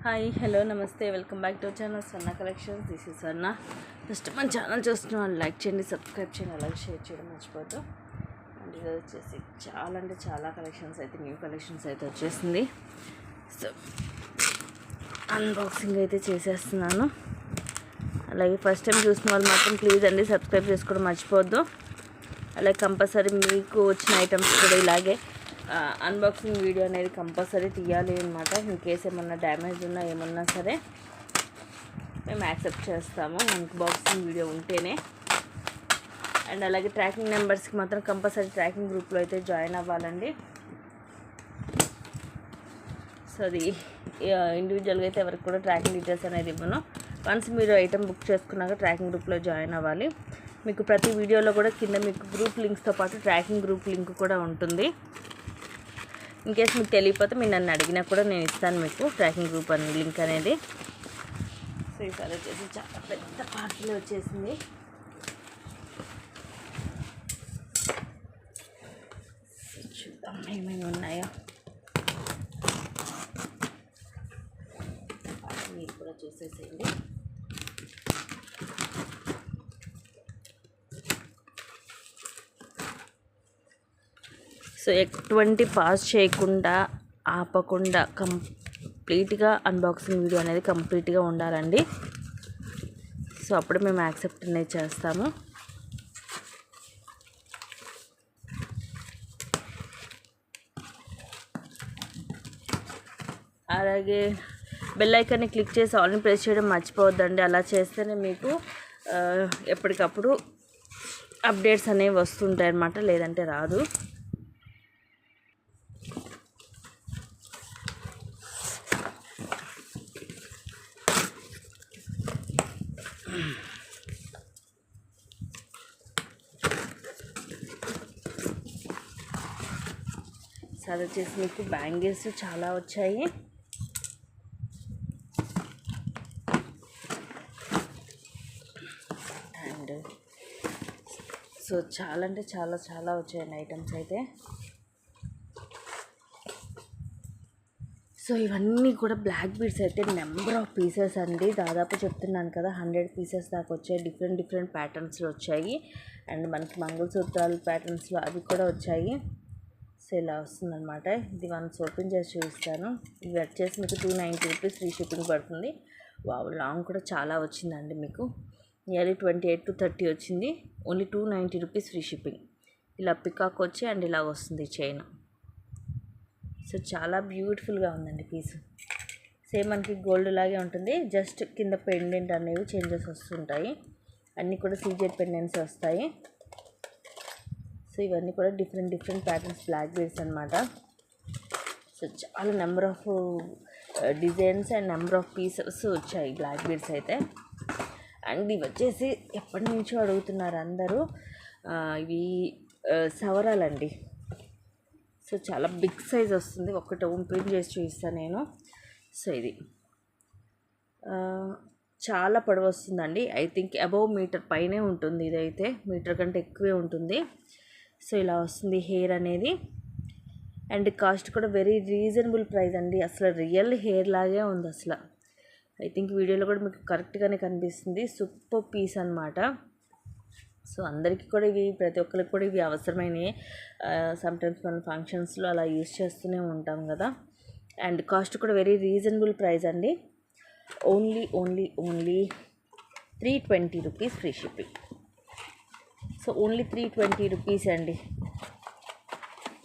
Hi hello నమస్తే welcome back to channel Swarna collections. This is Swarna. First మన channel చూస్తున్న వాళ్ళు like చేయండి, సబ్స్క్రైబ్ చేయండి, అలాగే షేర్ చేయడం మర్చిపోతూ. అండ్ ఇది వచ్చేసి చాలా అంటే చాలా కలెక్షన్స్ అయితే న్యూ కలెక్షన్స్ అయితే వచ్చేసింది. సో అన్బాక్సింగ్ అయితే చేసేస్తున్నాను. అలాగే ఫస్ట్ టైం చూసిన వాళ్ళు మాత్రం ప్లీజ్ అండి సబ్స్క్రైబ్ చేసుకోవడం మర్చిపోవద్దు. అలాగే కంపల్సరీ మీకు వచ్చిన ఐటమ్స్ కూడా ఇలాగే అన్బాక్సింగ్ వీడియో అనేది కంపల్సరీ తీయాలి అనమాట. ఇన్ కేస్ ఏమన్నా డ్యామేజ్ ఉన్నా ఏమన్నా సరే మేము యాక్సెప్ట్ చేస్తాము అన్బాక్సింగ్ వీడియో ఉంటేనే. అండ్ అలాగే ట్రాకింగ్ నెంబర్స్కి మాత్రం కంపల్సరీ ట్రాకింగ్ గ్రూప్లో అయితే జాయిన్ అవ్వాలండి. సో అది ఇండివిజువల్గా అయితే ఎవరికి కూడా ట్రాకింగ్ డీటెయిల్స్ అనేది ఇవ్వను. వన్స్ మీరు ఐటమ్ బుక్ చేసుకున్నాక ట్రాకింగ్ గ్రూప్లో జాయిన్ అవ్వాలి. మీకు ప్రతి వీడియోలో కూడా కింద మీకు గ్రూప్ లింక్స్తో పాటు ట్రాకింగ్ గ్రూప్ లింక్ కూడా ఉంటుంది. ఇన్ కేస్ మీకు తెలియకపోతే మీరు నన్ను అడిగినా కూడా నేను ఇస్తాను మీకు ట్రాకింగ్ గ్రూప్ అని లింక్ అనేది. సో ఈసారి వచ్చేసి చాలా పెద్ద పార్సల్ వచ్చేసింది. చూద్దాం ఏమేమి ఉన్నాయో. మీరు కూడా చూసేసేయండి. సో ఎటువంటి పాస్ చేయకుండా ఆపకుండా కంప్లీట్గా అన్బాక్సింగ్ వీడియో అనేది కంప్లీట్గా ఉండాలండి. సో అప్పుడు మేము యాక్సెప్ట్ అనేది చేస్తాము. అలాగే బెల్ ఐకాన్ని క్లిక్ చేసి ఆల్ని ప్రెస్ చేయడం మర్చిపోవద్దండి. అలా చేస్తేనే మీకు ఎప్పటికప్పుడు అప్డేట్స్ అనేవి వస్తుంటాయి అన్నమాట, లేదంటే రాదు. అది వచ్చేసి మీకు బ్యాంగిల్స్ చాలా వచ్చాయి. అండ్ సో చాలా అంటే చాలా చాలా వచ్చాయండి ఐటమ్స్ అయితే. సో ఇవన్నీ కూడా బ్లాక్ బీడ్స్ అయితే నెంబర్ ఆఫ్ పీసెస్ అండి. దాదాపు చెప్తున్నాను కదా 100 పీసెస్ దాకా వచ్చాయి. డిఫరెంట్ ప్యాటర్న్స్లో వచ్చాయి. అండ్ మనకి మంగళసూత్రాలు ప్యాటర్న్స్లో అవి కూడా వచ్చాయి. సో ఇలా వస్తుందన్నమాట. ఇది వన్స్ ఓపెన్ చేసి చూపిస్తాను. ఇది వచ్చేసి మీకు 290 రూపీస్ ఫ్రీ షిప్పింగ్ పడుతుంది. వావ్, లాంగ్ కూడా చాలా వచ్చిందండి. మీకు నియర్లీ 28 to 30 వచ్చింది. Only 290 rupees free shipping. ఇలా పికాక్ వచ్చి అండ్ ఇలా వస్తుంది చైన్. సో చాలా బ్యూటిఫుల్గా ఉందండి పీస్. సేమ్ మనకి గోల్డ్ లాగే ఉంటుంది. జస్ట్ కింద పెండెంట్ అనేవి చేంజెస్ వస్తుంటాయి. అన్నీ కూడా సీజెడ్ పెండెంట్స్ వస్తాయి. సో ఇవన్నీ కూడా డిఫరెంట్ ప్యాటర్న్స్ బ్లాక్ బీడ్స్ అనమాట. సో చాలా number of designs and number of pieces వచ్చాయి బ్లాక్ బీడ్స్ అయితే. అండ్ ఇవి వచ్చేసి ఎప్పటి నుంచో అడుగుతున్నారు అందరూ. ఇవి సవరాలండి. సో చాలా బిగ్ సైజ్ వస్తుంది. ఒకటి ఓపెన్ చేసి చూపిస్తాను నేను. సో ఇది చాలా పొడవు వస్తుందండి. ఐ థింక్ అబౌవ్ మీటర్ పైనే ఉంటుంది. ఇదైతే మీటర్ కంటే ఎక్కువే ఉంటుంది. సో ఇలా వస్తుంది హెయిర్ అనేది. అండ్ కాస్ట్ కూడా వెరీ రీజనబుల్ ప్రైస్ అండి. అసలు రియల్ హెయిర్ లాగే ఉంది అసలు. ఐ థింక్ వీడియోలో కూడా మీకు కరెక్ట్గానే కనిపిస్తుంది. సూపర్ పీస్ అనమాట. సో అందరికీ కూడా ఇవి, ప్రతి ఒక్కరికి కూడా ఇవి అవసరమైనవి. సమ్టైమ్స్ మనం ఫంక్షన్స్లో అలా యూస్ చేస్తూనే ఉంటాం కదా. అండ్ కాస్ట్ కూడా వెరీ రీజనబుల్ ప్రైస్ అండి. Only 320 rupees free shipping. So only 320 rupees అండి.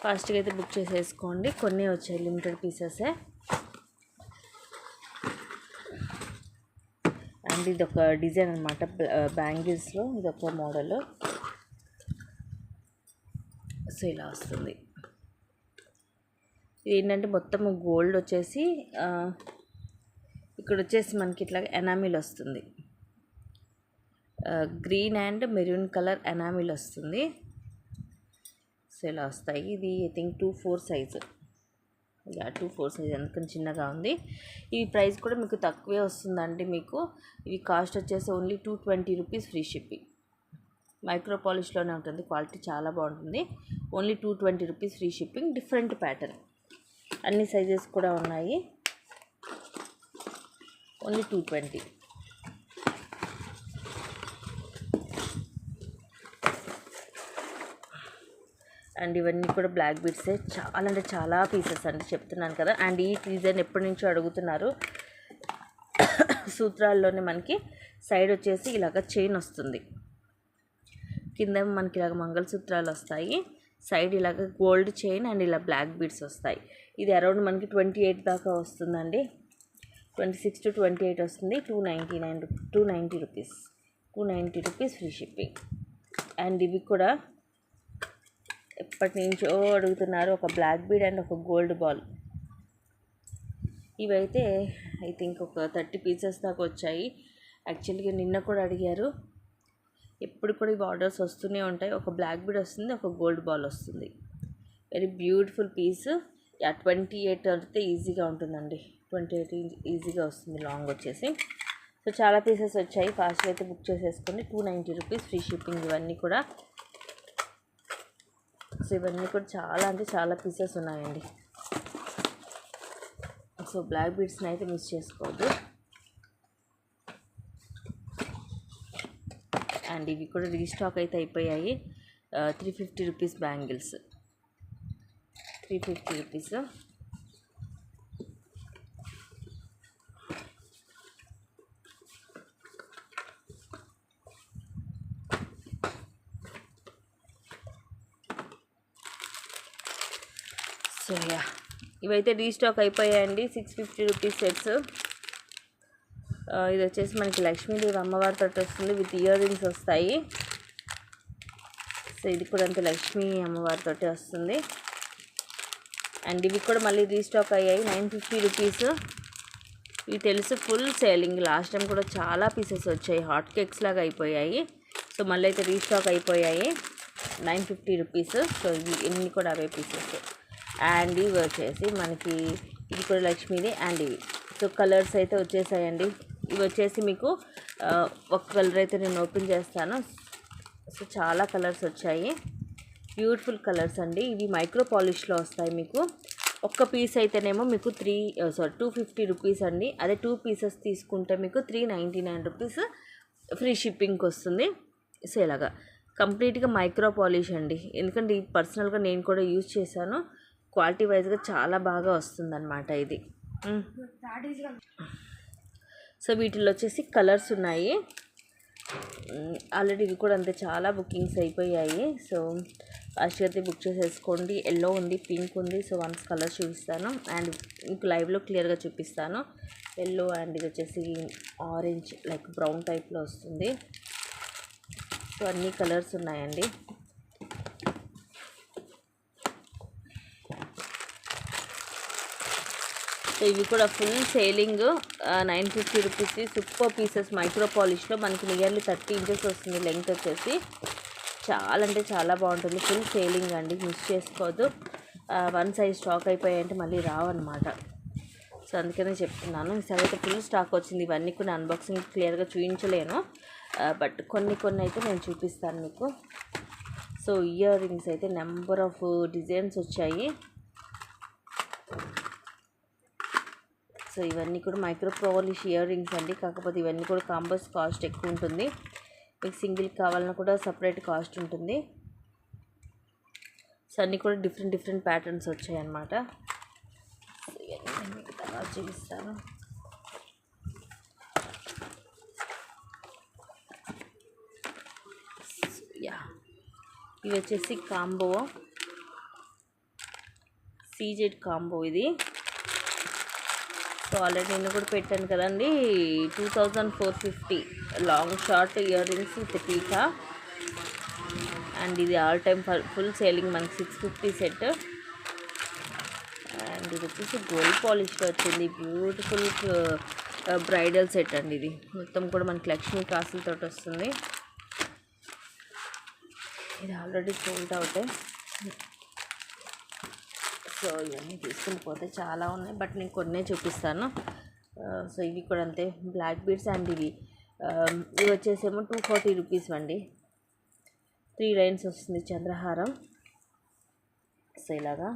ఫాస్ట్గా అయితే బుక్ చేసేసుకోండి. కొన్ని వచ్చాయి, లిమిటెడ్ పీసెసే. అండ్ ఇది ఒక డిజైన్ అనమాట బ్యాంగిల్స్లో. ఇది ఒక మోడల్. సో ఇలా వస్తుంది. ఇది ఏంటంటే మొత్తం గోల్డ్ వచ్చేసి ఇక్కడ వచ్చేసి మనకి ఇట్లా ఎనామిల్ వస్తుంది. Green and maroon colour enamel వస్తుంది. సో ఇలా వస్తాయి. ఇది ఐ థింక్ 2/4 సైజు. 2/4 సైజ్, ఎందుకని చిన్నగా ఉంది. ఈ ప్రైస్ కూడా మీకు తక్కువే వస్తుందండి. మీకు ఇవి కాస్ట్ వచ్చేసి only 220 rupees free shipping. Micro పాలిష్లోనే ఉంటుంది. క్వాలిటీ చాలా బాగుంటుంది. Only 220 rupees free shipping. Different pattern, అన్ని సైజెస్ కూడా ఉన్నాయి. ఓన్లీ 220. అండ్ ఇవన్నీ కూడా బ్లాక్ బీడ్సే, చాలా అంటే చాలా పీసెస్ అండి చెప్తున్నాను కదా. అండ్ ఈ డిజైన్ ఎప్పటి నుంచో అడుగుతున్నారు. సూత్రాల్లోనే మనకి సైడ్ వచ్చేసి ఇలాగ చైన్ వస్తుంది, కింద మనకి ఇలాగ మంగళసూత్రాలు వస్తాయి, సైడ్ ఇలాగ గోల్డ్ చైన్ అండ్ ఇలా బ్లాక్ బీడ్స్ వస్తాయి. ఇది అరౌండ్ మనకి 28 దాకా వస్తుందండి, 26 to 28 వస్తుంది. 290 rupees, 290 rupees free shipping. And ఇవి కూడా ఎప్పటి నుంచో అడుగుతున్నారు, ఒక బ్లాక్ బీడ్ అండ్ ఒక గోల్డ్ బాల్. ఇవైతే ఐ థింక్ ఒక 30 పీసెస్ దాకా వచ్చాయి. యాక్చువల్గా నిన్న కూడా అడిగారు. ఎప్పుడు కూడా ఈ ఆర్డర్స్ వస్తూనే ఉంటాయి. ఒక బ్లాక్ బీడ్ వస్తుంది, ఒక గోల్డ్ బాల్ వస్తుంది. Very beautiful piece. 28 అయితే ఈజీగా ఉంటుందండి, 28 ఈజీగా వస్తుంది లాంగ్ వచ్చేసి. సో చాలా పీసెస్ వచ్చాయి, ఫాస్ట్గా అయితే బుక్ చేసేసుకోండి. 290 రూపీస్ ఫ్రీ షిప్పింగ్. ఇవన్నీ కూడా సో ఇవన్నీ కూడా చాలా అంటే చాలా పీసెస్ ఉన్నాయండి. సో బ్లాక్ బీడ్స్ని అయితే మిస్ చేసుకోవద్దు. అండ్ ఇవి కూడా రీస్టాక్ అయితే అయిపోయాయి. 350 rupees bangles, 350 rupees. So yeah, ఇవైతే రీస్టాక్ అయిపోయాయండి. 650 రూపీస్ సెట్స్. ఇది వచ్చేసి మనకి లక్ష్మీదేవి అమ్మవారితో వస్తుంది, విత్ ఇయర్ రింగ్స్ వస్తాయి. సో ఇది కూడా అంతే, లక్ష్మీ అమ్మవారితో వస్తుంది. అండ్ ఇవి కూడా మళ్ళీ రీస్టాక్ అయ్యాయి, 950 రూపీస్. ఇవి తెలుసు ఫుల్ సేలింగ్, లాస్ట్ టైం కూడా చాలా పీసెస్ వచ్చాయి, హాట్ కేక్స్ లాగా అయిపోయాయి. సో మళ్ళీ అయితే రీస్టాక్ అయిపోయాయి, 950 రూపీస్. సో ఇవి ఎన్ని కూడా అవే పీసెస్. అండ్ ఇవి వచ్చేసి మనకి ఇది కూడా లక్ష్మీది. అండ్ ఇవి సో కలర్స్ అయితే వచ్చేసాయండి. ఇవి వచ్చేసి మీకు ఒక కలర్ అయితే నేను ఓపెన్ చేస్తాను. సో చాలా కలర్స్ వచ్చాయి, బ్యూటిఫుల్ కలర్స్ అండి. ఇవి మైక్రో పాలిష్లో వస్తాయి మీకు. ఒక్క పీస్ అయితేనేమో మీకు 250 రూపీస్ అండి. అదే 2 పీసెస్ తీసుకుంటే మీకు 399 రూపీస్ ఫ్రీ షిప్పింగ్కి వస్తుంది. సో ఇలాగా కంప్లీట్గా మైక్రో పాలిష్ అండి, ఎందుకంటే ఈ పర్సనల్గా నేను కూడా యూజ్ చేశాను. క్వాలిటీ వైజ్గా చాలా బాగా వస్తుందన్నమాట ఇది. సో వీటిల్లో వచ్చేసి కలర్స్ ఉన్నాయి. ఆల్రెడీ ఇవి కూడా అంతే, చాలా బుకింగ్స్ అయిపోయాయి. సో ఫాస్ట్గా అయితే బుక్ చేసేసుకోండి. ఎల్లో ఉంది, పింక్ ఉంది. సో వన్స్ కలర్ చూపిస్తాను అండ్ మీకు లైవ్లో క్లియర్గా చూపిస్తాను. ఎల్లో అండ్ ఇది వచ్చేసి ఆరెంజ్, లైక్ బ్రౌన్ టైప్లో వస్తుంది. సో అన్ని కలర్స్ ఉన్నాయండి. సో ఇవి కూడా full selling, 950 rupees. Super pieces micro పాలిష్లో మనకి నియర్లీ 30 ఇంచెస్ వస్తుంది లెంగ్త్ వచ్చేసి. చాలా అంటే చాలా బాగుంటుంది, ఫుల్ సేలింగ్ అండి, మిస్ చేసుకోవద్దు. వన్ సైజ్ స్టాక్ అయిపోయాయంటే మళ్ళీ రావన్నమాట. సో అందుకనే చెప్తున్నాను. ఈసారి అయితే ఫుల్ స్టాక్ వచ్చింది. ఇవన్నీ కూడా అన్బాక్సింగ్ క్లియర్గా చూపించలేను, బట్ కొన్ని అయితే నేను చూపిస్తాను మీకు. సో ఇయర్ రింగ్స్ అయితే నెంబర్ ఆఫ్ డిజైన్స్ వచ్చాయి. సో ఇవన్నీ కూడా మైక్రో పాలిష్ ఇయర్ రింగ్స్ అండి, కాకపోతే ఇవన్నీ కూడా కాంబోస్ కాస్ట్ ఎక్కువ ఉంటుంది. మీకు సింగిల్ కావాలన్నా కూడా సపరేట్ కాస్ట్ ఉంటుంది. సో అన్నీ కూడా డిఫరెంట్ ప్యాటర్న్స్ వచ్చాయి అన్నమాట. సో ఇవన్నీ మీకు తర్వాత చూపిస్తాను. యా, ఇవి వచ్చేసి కాంబో, సీజెడ్ కాంబో ఇది. సో ఆల్రెడీ నేను కూడా పెట్టాను కదండి, 2450 long short ear rings with టీకా. అండ్ ఇది ఆల్ టైమ్ ఫుల్ సేలింగ్, మనకి 650 సెట్. అండ్ ఇది వచ్చేసి గోల్డ్ పాలిష్లో వచ్చింది, బ్యూటిఫుల్ బ్రైడల్ సెట్ అండి. ఇది మొత్తం కూడా మనకి లక్ష్మీ కాసులతో వస్తుంది. ఇది ఆల్రెడీ సోల్డ్ అవుట్. సో ఇవన్నీ తీసుకుని పోతే చాలా ఉన్నాయి, బట్ నేను కొన్నే చూపిస్తాను. సో ఇవి కూడా అంతే, బ్లాక్ బీడ్స్. అండ్ ఇవి వచ్చేసేమో 240 రూపీస్ అండి. 3 లైన్స్ వస్తుంది చంద్రహారం. సో ఇలాగా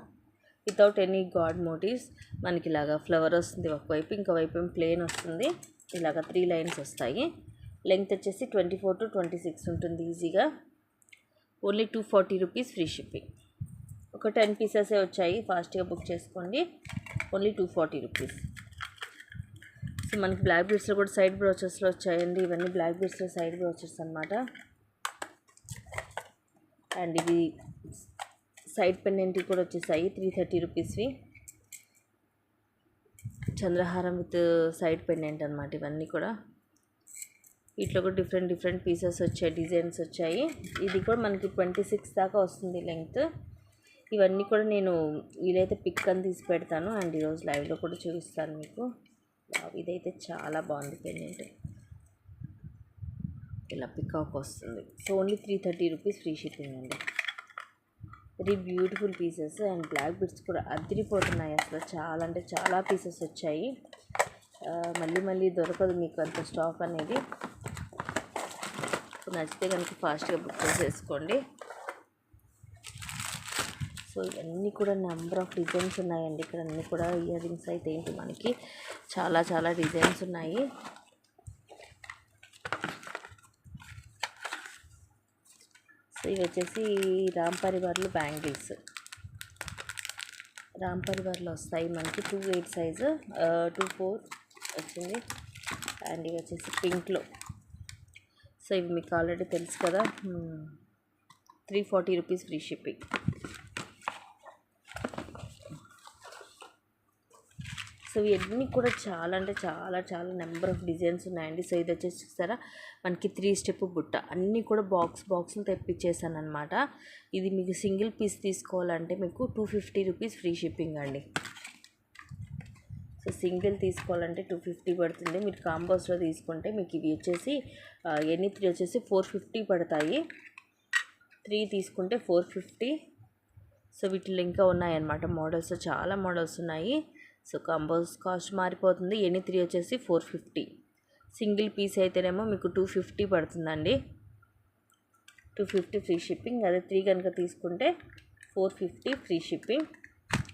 వితౌట్ ఎనీ గాడ్ మోటివ్స్. మనకి ఇలాగా ఫ్లవర్ వస్తుంది ఒకవైపు, ఇంకోవైపు ఏం ప్లెయిన్ వస్తుంది. ఇలాగ 3 లైన్స్ వస్తాయి. లెంగ్త్ వచ్చేసి 24 to 26 ఉంటుంది ఈజీగా. Only 240 rupees free shipping. ఒక 10 పీసెసే వచ్చాయి, ఫాస్ట్గా బుక్ చేసుకోండి. Only 240 rupees. సో మనకి బ్లాక్ బీడ్స్లో కూడా సైడ్ బ్రోచెస్లో వచ్చాయండి. ఇవన్నీ బ్లాక్ బీడ్స్లో సైడ్ బ్రోచెస్ అనమాట. అండ్ ఇవి సైడ్ పెండెంట్ కూడా వచ్చేసాయి 330 రూపీస్వి. చంద్రహారం విత్ సైడ్ పెండెంట్ అనమాట ఇవన్నీ కూడా. వీటిలో కూడా డిఫరెంట్ పీసెస్ వచ్చాయి, డిజైన్స్ వచ్చాయి. ఇది కూడా మనకి 26 దాకా వస్తుంది లెంగ్త్. ఇవన్నీ కూడా నేను వీలైతే పిక్ అని తీసి పెడతాను అండ్ ఈరోజు లైవ్లో కూడా చూపిస్తాను మీకు. ఇదైతే చాలా బాగుంది పెండెంట్, ఇలా పికాక్ వస్తుంది. So only 330 rupees free shipping అండి. Very beautiful pieces and black beads కూడా అదిరిపోతున్నాయి అసలు. చాలా అంటే చాలా పీసెస్ వచ్చాయి. మళ్ళీ దొరకదు మీకు అంత స్టాక్ అనేది. నచ్చితే కనుక ఫాస్ట్గా బుక్ చేసేసుకోండి. సో ఇవన్నీ కూడా నెంబర్ ఆఫ్ డిజైన్స్ ఉన్నాయండి ఇక్కడ. అన్నీ కూడా ఇయర్ రింగ్స్ అయితే ఏంటి మనకి చాలా డిజైన్స్ ఉన్నాయి. సో ఇవి వచ్చేసి రామ్ పరివార్లు బ్యాంగిల్స్. రామ్ పరివార్లో వస్తాయి మనకి 2/8 సైజు, 2/4 వచ్చింది. అండ్ ఇవి వచ్చేసి పింక్లో. సో ఇవి మీకు ఆల్రెడీ తెలుసు కదా, 340 రూపీస్ ఫ్రీ షిప్పింగ్. సో ఇవన్నీ కూడా చాలా అంటే చాలా నెంబర్ ఆఫ్ డిజైన్స్ ఉన్నాయండి. సో ఇది వచ్చేసి చూస్తారా మనకి 3 స్టెప్ బుట్ట, అన్నీ కూడా బాక్స్ని తెప్పించేసాను అనమాట. ఇది మీకు సింగిల్ పీస్ తీసుకోవాలంటే మీకు 250 రూపీస్ ఫ్రీ షిప్పింగ్ అండి. సో సింగిల్ తీసుకోవాలంటే 250 పడుతుంది. మీరు కాంబోస్లో తీసుకుంటే మీకు ఇవి వచ్చేసి ఎన్ని 3 వచ్చేసి 450 పడతాయి. 3 తీసుకుంటే 450. సో వీటిలో ఇంకా ఉన్నాయన్నమాట మోడల్స్, చాలా మోడల్స్ ఉన్నాయి. సో కాంబోస్ కాస్ట్ మారిపోతుంది. ఎన్ని 3 వచ్చేసి 450. సింగిల్ పీస్ అయితేనేమో మీకు 250 పడుతుందండి. 250 ఫ్రీ షిప్పింగ్. అదే 3 కనుక తీసుకుంటే 450 ఫ్రీ షిప్పింగ్.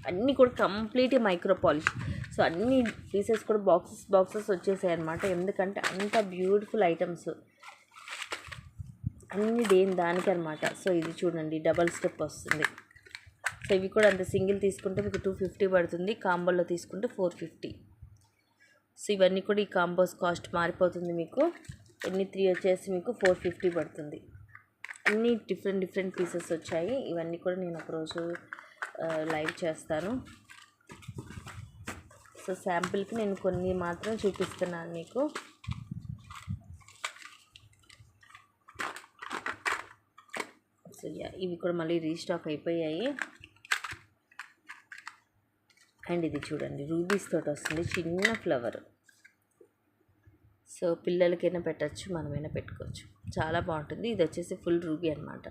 అన్నీ కూడా కంప్లీట్ మైక్రో పాలిష్. సో అన్ని పీసెస్ కూడా బాక్సెస్ వచ్చేసాయి అన్నమాట. ఎందుకంటే అంత బ్యూటిఫుల్ ఐటమ్స్ అన్నీ దానికి అనమాట. సో ఇది చూడండి డబల్ స్టెప్ వస్తుంది. సో ఇవి కూడా అంత సింగిల్ తీసుకుంటే మీకు 250 పడుతుంది, కాంబోలో తీసుకుంటే 450. సో ఇవన్నీ కూడా ఈ కాంబోస్ కాస్ట్ మారిపోతుంది మీకు. ఎన్ని 3 వచ్చేసి మీకు 450 పడుతుంది. అన్నీ డిఫరెంట్ పీసెస్ వచ్చాయి. ఇవన్నీ కూడా నేను ఒకరోజు లైవ్ చేస్తాను. సో శాంపిల్కి నేను కొన్ని మాత్రం చూపిస్తున్నాను మీకు. సో ఇవి కూడా మళ్ళీ రీస్టాక్ అయిపోయాయి. అండ్ ఇది చూడండి రూబీస్ తోటి వస్తుంది, చిన్న ఫ్లవర్. సో పిల్లలకైనా పెట్టచ్చు, మనమైనా పెట్టుకోవచ్చు, చాలా బాగుంటుంది. ఇది వచ్చేసి ఫుల్ రూబీ అనమాట.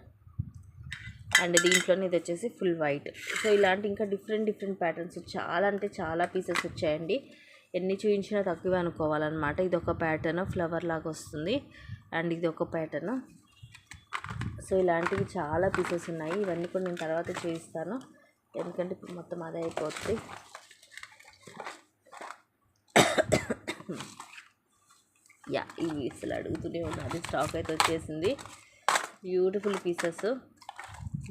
అండ్ దీంట్లోనే ఇది వచ్చేసి ఫుల్ వైట్. సో ఇలాంటి ఇంకా డిఫరెంట్ ప్యాటర్న్స్ చాలా అంటే చాలా పీసెస్ వచ్చాయండి. ఎన్ని చూపించినా తక్కువే అనుకోవాలన్నమాట. ఇది ఒక ప్యాటర్న్ ఫ్లవర్ లాగా వస్తుంది అండ్ ఇది ఒక ప్యాటర్న్. సో ఇలాంటివి చాలా పీసెస్ ఉన్నాయి. ఇవన్నీ కూడా నేను తర్వాత చూపిస్తాను, ఎందుకంటే ఇప్పుడు మొత్తం అదే అయిపోతుంది. ఇవి అసలు అడుగుతూనే ఉన్నది. స్టాక్ అయితే వచ్చేసింది. Beautiful pieces.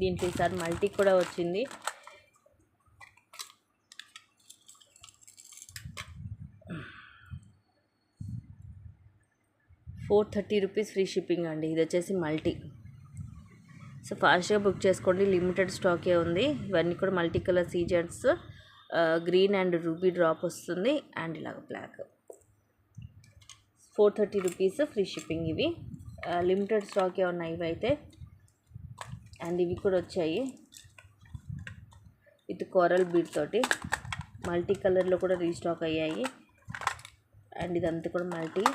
దీంట్లో ఈసారి మల్టీ కూడా వచ్చింది. ₹430 ఫ్రీ షిప్పింగ్ అండి. ఇది వచ్చేసి మల్టీ. సో ఫాస్ట్గా బుక్ చేసుకోండి, లిమిటెడ్ స్టాకే ఉంది. ఇవన్నీ కూడా మల్టీ కలర్ సీజెట్స్, గ్రీన్ అండ్ రూబీ డ్రాప్ వస్తుంది అండ్ ఇలాగ బ్లాక్. ₹430 free shipping. ఇవి లిమిటెడ్ స్టాకే ఉన్నాయి ఇవైతే. అండ్ ఇవి కూడా వచ్చాయి విత్ కోరల్ బీడ్ తోటి, మల్టీ కలర్లో కూడా రీస్టాక్ అయ్యాయి. అండ్ ఇదంతా కూడా మల్టీ.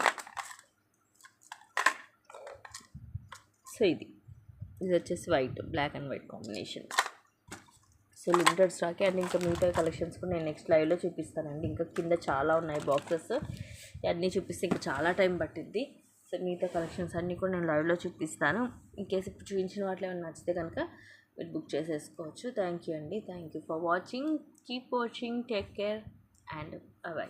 సో ఇది వచ్చేసి white, black and white combination. So limited స్టాకే. అండ్ ఇంకా మిగతా కలెక్షన్స్ కూడా నేను నెక్స్ట్ లైవ్లో చూపిస్తానండి. ఇంకా కింద చాలా ఉన్నాయి బాక్సెస్, అన్నీ చూపిస్తే ఇంకా చాలా టైం పట్టిద్ది. సో మిగతా కలెక్షన్స్ అన్నీ కూడా నేను లైవ్లో చూపిస్తాను. ఇన్ కేసు ఇప్పుడు చూపించిన వాటిలో ఏమైనా నచ్చితే కనుక మీరు బుక్ చేసేసుకోవచ్చు. థ్యాంక్ యూ అండి. Thank you for watching. Keep watching. Take care and bye.